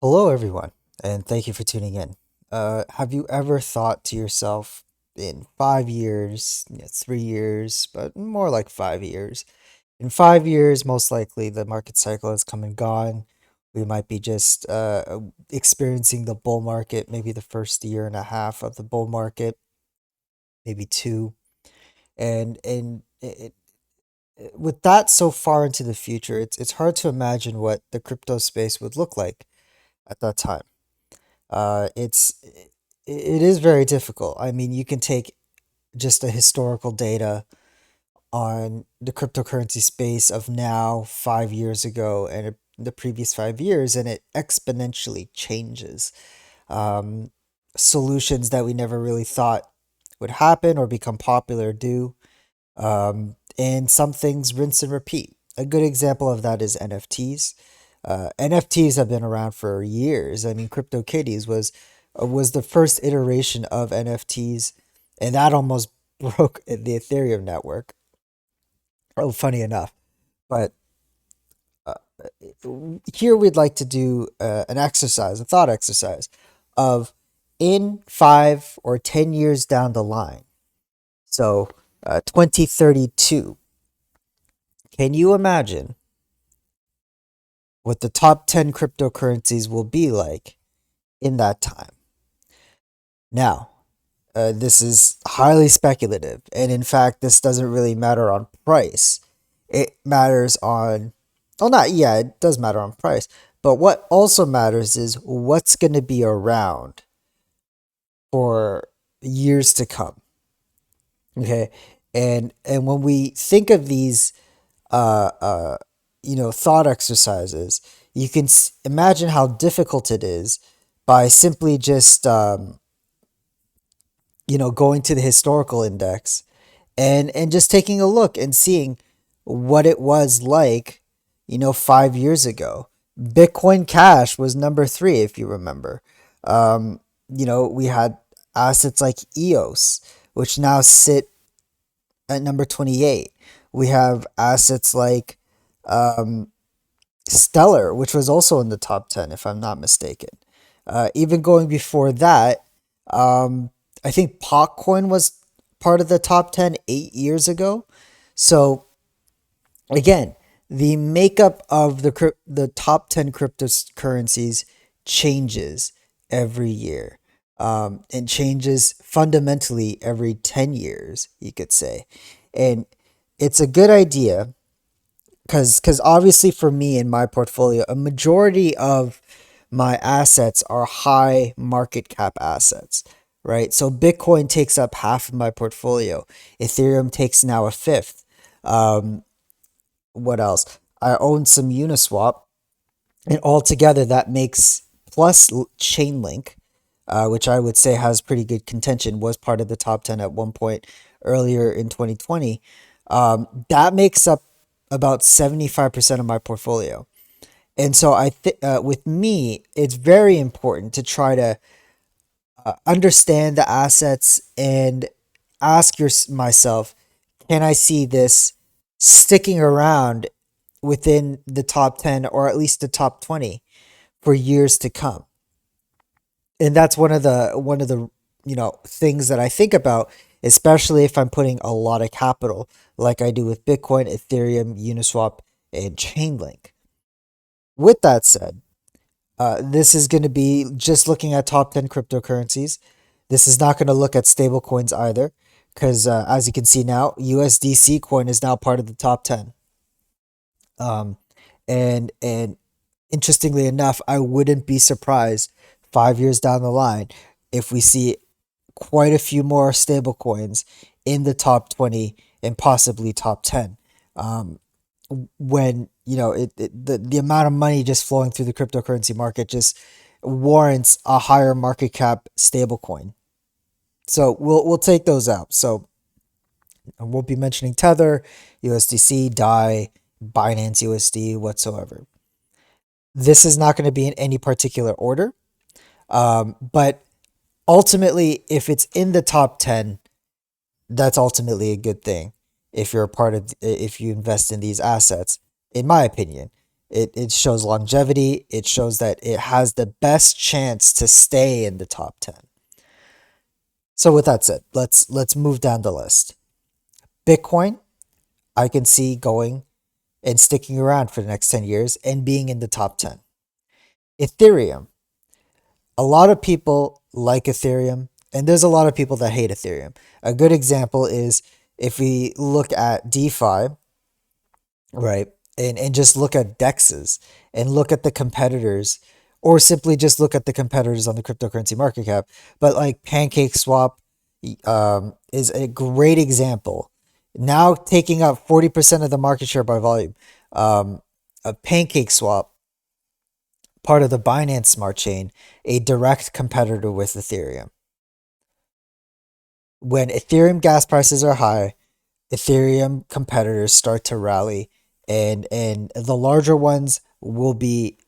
Hello, everyone, and thank you for tuning in. Have you ever thought to yourself in 5 years, 3 years, but more like 5 years? In 5 years, most likely the market cycle has come and gone. We might be just experiencing the bull market, maybe the first year and a half of the bull market, maybe two. And with that so far into the future, it's hard to imagine what the crypto space would look like at that time. It is very difficult. I mean, you can take just the historical data on the cryptocurrency space of now 5 years ago and the previous 5 years, and it exponentially changes. Um, Solutions that we never really thought would happen or become popular do. And some things rinse and repeat. A good example of that is NFTs. NFTs have been around for years. I mean, CryptoKitties was the first iteration of NFTs, and that almost broke the Ethereum network. Oh, funny enough. But uh, here we'd like to do an exercise, a thought exercise of in 5 or 10 years down the line. So, 2032. Can you imagine what the top 10 cryptocurrencies will be like in that time? Now, this is highly speculative, and in fact, this doesn't really matter on price. It matters on, well, not, yeah, it does matter on price, but what also matters is what's going to be around for years to come. Okay, and when we think of these, uh, uh, thought exercises, you can imagine how difficult it is by simply just going to the historical index and just taking a look and seeing what it was like, 5 years ago. Bitcoin Cash was number three, if you remember. We had assets like EOS, which now sit at number 28. We have assets like um, Stellar, which was also in the top 10, if I'm not mistaken. Even going before that, I think Potcoin was part of the top 10 8 years ago. So again, the makeup of the top 10 cryptocurrencies changes every year. And changes fundamentally every 10 years, you could say. And it's a good idea because obviously for me in my portfolio, a majority of my assets are high market cap assets, right? So Bitcoin takes up half of my portfolio. Ethereum takes now a fifth. Um, what else? I own some Uniswap, and altogether that makes plus Chainlink, which I would say has pretty good contention, was part of the top 10 at one point earlier in 2020. That makes up about 75% of my portfolio. And so with me, it's very important to try to understand the assets and ask myself, can I see this sticking around within the top 10 or at least the top 20 for years to come? And that's one of the things that I think about, especially if I'm putting a lot of capital like I do with Bitcoin, Ethereum, Uniswap, and Chainlink. With that said, this is going to be just looking at top 10 cryptocurrencies. This is not going to look at stable coins either, because as you can see now, USDC coin is now part of the top 10. Um, and interestingly enough, I wouldn't be surprised 5 years down the line if we see quite a few more stable coins in the top 20 and possibly top 10. Um, when the amount of money just flowing through the cryptocurrency market just warrants a higher market cap stablecoin. So we'll take those out. So we'll be mentioning Tether, USDC, DAI, Binance USD, whatsoever. This is not going to be in any particular order, but ultimately, if it's in the top 10, that's ultimately a good thing. If you're a part of, if you invest in these assets, in my opinion. It shows longevity. It shows that it has the best chance to stay in the top 10. So with that said, let's move down the list. Bitcoin, I can see going and sticking around for the next 10 years and being in the top 10. Ethereum, a lot of people like Ethereum, and there's a lot of people that hate Ethereum. A good example is if we look at DeFi, right, and just look at DEXs and look at the competitors, or simply just look at the competitors on the cryptocurrency market cap. But like PancakeSwap is a great example. Now taking up 40% of the market share by volume. A PancakeSwap, part of the Binance Smart Chain, a direct competitor with Ethereum. When Ethereum gas prices are high, Ethereum competitors start to rally, and the larger ones will be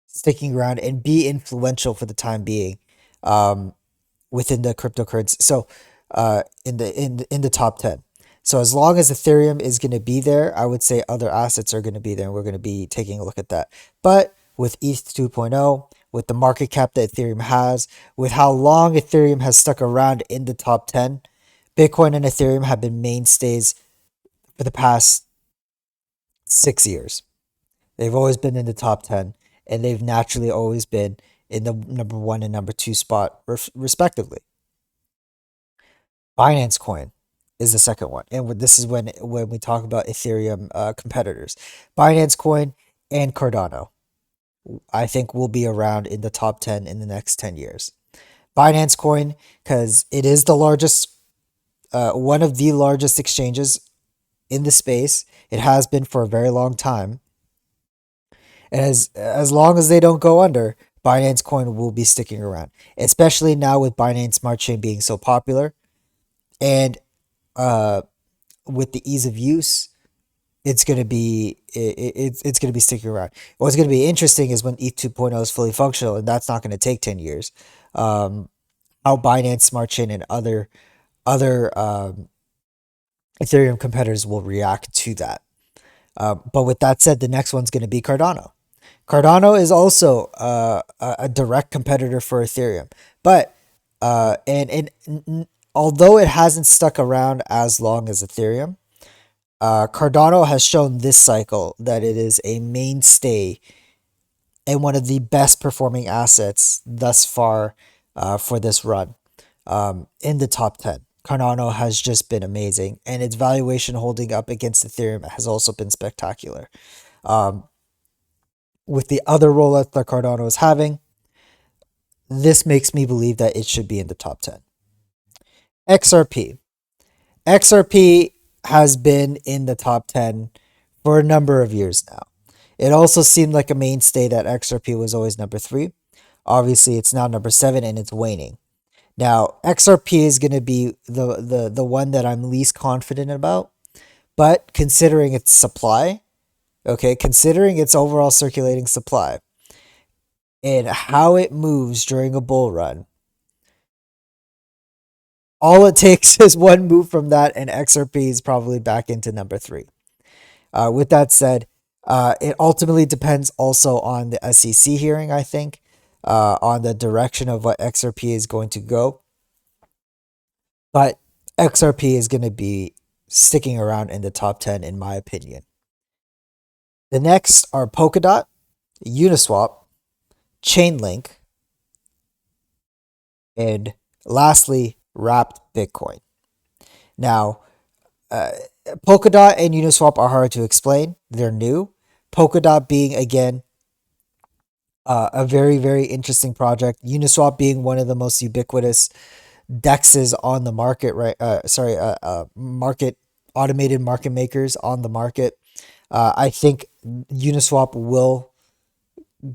sticking around and be influential for the time being, um, within the cryptocurrency. So, in the top 10. So as long as Ethereum is going to be there, I would say other assets are going to be there, and we're going to be taking a look at that. But with ETH 2.0, with the market cap that Ethereum has, with how long Ethereum has stuck around in the top 10, Bitcoin and Ethereum have been mainstays for the past 6 years. They've always been in the top 10, and they've naturally always been in the number one and number two spot, respectively. Binance Coin is the second one, and this is when we talk about Ethereum competitors. Binance Coin and Cardano, I think, will be around in the top 10 in the next 10 years. Binance Coin, because it is the largest, one of the largest exchanges in the space. It has been for a very long time, and as long as they don't go under, Binance Coin will be sticking around, especially now with Binance Smart Chain being so popular, and uh, with the ease of use, it's gonna be sticking around. What's gonna be interesting is when ETH 2.0 is fully functional, and that's not gonna take 10 years. Um, how Binance Smart Chain and other Ethereum competitors will react to that. But with that said, the next one's gonna be Cardano. Cardano is also a direct competitor for Ethereum, but although it hasn't stuck around as long as Ethereum, Cardano has shown this cycle that it is a mainstay and one of the best performing assets thus far, for this run, in the top 10. Cardano has just been amazing, and its valuation holding up against Ethereum has also been spectacular. Um, with the other rollout that Cardano is having, this makes me believe that it should be in the top 10. XRP. XRP has been in the top 10 for a number of years now. It also seemed like a mainstay that XRP was always number three. Obviously, it's now number seven, and it's waning. Now, XRP is going to be the one that I'm least confident about, but considering its supply, okay, considering its overall circulating supply and how it moves during a bull run, all it takes is one move from that, and XRP is probably back into number three. With that said, it ultimately depends also on the SEC hearing, I think, on the direction of what XRP is going to go. But XRP is going to be sticking around in the top 10, in my opinion. The next are Polkadot, Uniswap, Chainlink, and lastly, Wrapped Bitcoin. Now, uh, Polkadot and Uniswap are hard to explain. They're new. Polkadot being, again, a very, very interesting project. Uniswap being one of the most ubiquitous dexes on the market, right? Market automated market makers on the market. I think Uniswap will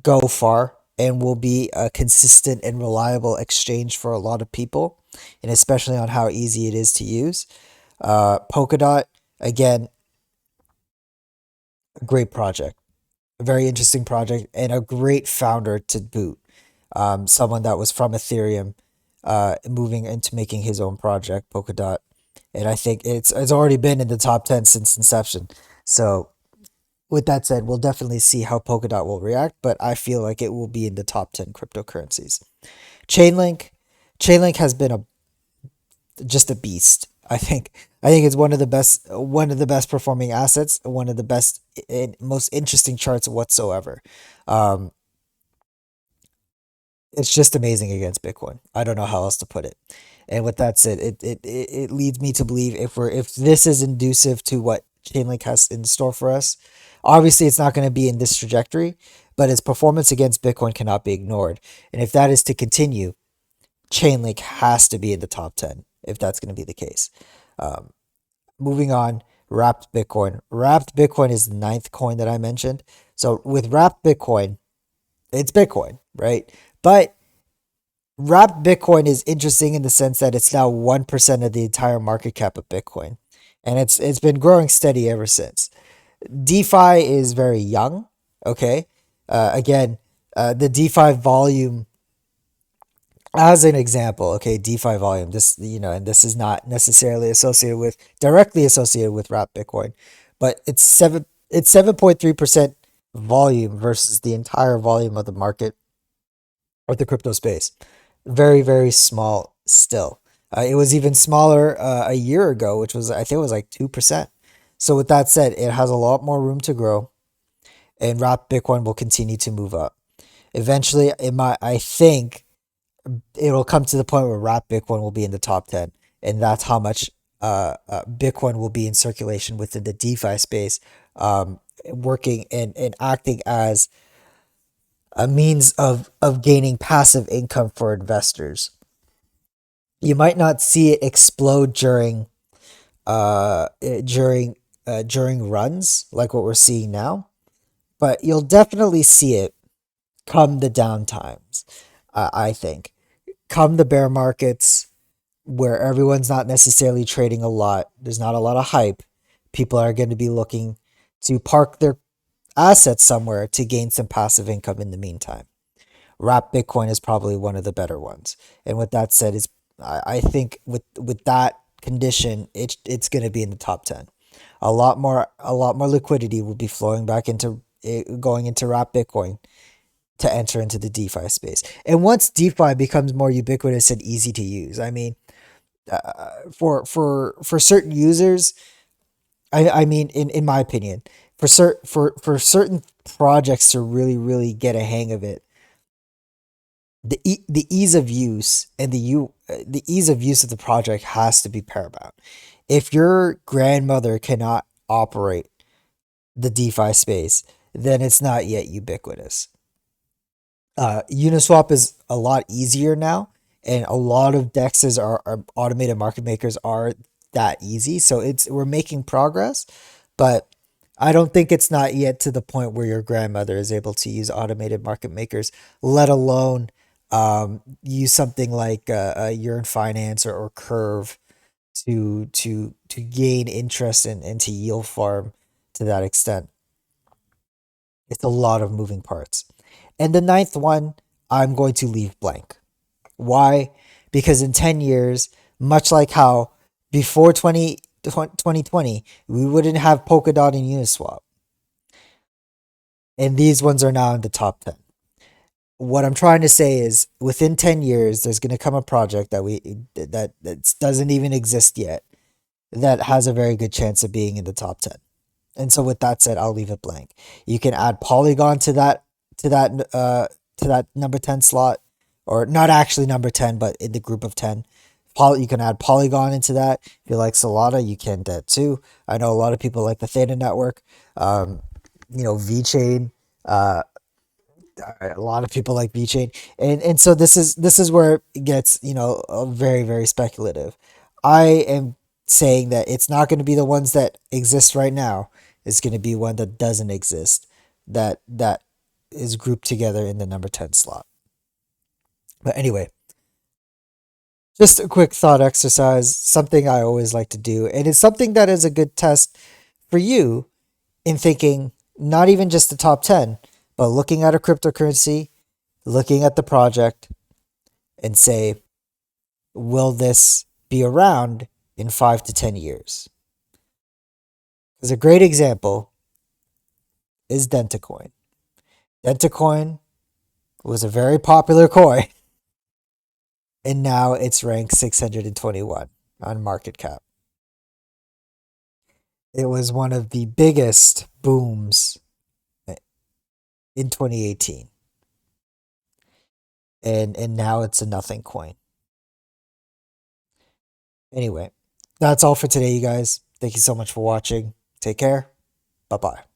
go far and will be a consistent and reliable exchange for a lot of people, and especially on how easy it is to use. Polkadot, again, a great project, a very interesting project, and a great founder to boot. Someone that was from Ethereum, moving into making his own project, Polkadot, and I think it's already been in the top 10 since inception. So With that said, we'll definitely see how Polkadot will react, but I feel like it will be in the top 10 cryptocurrencies. Chainlink, Chainlink has been a just a beast. I think it's one of the best performing assets, one of the best and most interesting charts whatsoever. Um, it's just amazing against Bitcoin. I don't know how else to put it. And with that said, it leads me to believe if this is inducive to what Chainlink has in store for us, obviously it's not going to be in this trajectory, but its performance against Bitcoin cannot be ignored. And if that is to continue, Chainlink has to be in the top 10 if that's going to be the case. Um, Moving on, Wrapped Bitcoin. Wrapped Bitcoin is the ninth coin that I mentioned. So with Wrapped Bitcoin, it's Bitcoin, right? But Wrapped Bitcoin is interesting in the sense that it's now 1% of the entire market cap of Bitcoin. And it's been growing steady ever since. DeFi is very young, okay? Again, the DeFi volume as an example, okay, DeFi volume, this, and this is not necessarily directly associated with Wrap Bitcoin, but it's 7.3% volume versus the entire volume of the market or the crypto space. Very, very small still. It was even smaller a year ago, which was, I think it was like 2%. So with that said, it has a lot more room to grow, and Wrap Bitcoin will continue to move up. Eventually, I think it'll come to the point where Wrap Bitcoin will be in the top 10. And that's how much Bitcoin will be in circulation within the DeFi space, working and acting as a means of gaining passive income for investors. You might not see it explode during runs like what we're seeing now, but you'll definitely see it come the down times. I think come the bear markets, where everyone's not necessarily trading a lot, there's not a lot of hype, people are going to be looking to park their assets somewhere to gain some passive income in the meantime. Wrap Bitcoin is probably one of the better ones. And with that said, is I think with that condition, it's going to be in the top 10. A lot more liquidity will be flowing back into going into Wrap Bitcoin to enter into the DeFi space. And once DeFi becomes more ubiquitous and easy to use, I mean, for certain users, I mean, in my opinion, for certain projects to really get a hang of it, the ease of use and the ease of use of the project has to be paramount. If your grandmother cannot operate the DeFi space, then it's not yet ubiquitous. Uniswap is a lot easier now, and a lot of dexes are automated market makers are that easy. So we're making progress, but I don't think it's not yet to the point where your grandmother is able to use automated market makers, let alone use something like Yearn Finance or Curve to gain interest and to yield farm to that extent. It's a lot of moving parts. And the ninth one, I'm going to leave blank. Why? Because in 10 years, much like how before 2020, we wouldn't have Polkadot and Uniswap. And these ones are now in the top 10. What I'm trying to say is within 10 years, there's going to come a project that doesn't even exist yet that has a very good chance of being in the top 10. And so with that said, I'll leave it blank. You can add Polygon to that to that number 10 slot, or not actually number 10, but in the group of 10. You can add Polygon into that. If you like Solana, you can that too. I know a lot of people like the Theta network. VeChain. Uh, a lot of people like VeChain, and so this is where it gets very very speculative. I am saying that it's not going to be the ones that exist right now. It's going to be one that doesn't exist, that is grouped together in the number 10 slot. But anyway, just a quick thought exercise, something I always like to do, and it's something that is a good test for you in thinking not even just the top 10, but looking at a cryptocurrency, looking at the project, and say, will this be around in 5 to 10 years? As a great example, is Dentacoin. Dentacoin was a very popular coin, and now it's ranked 621 on market cap. It was one of the biggest booms in 2018, and now it's a nothing coin. Anyway, that's all for today, you guys. Thank you so much for watching. Take care. Bye bye.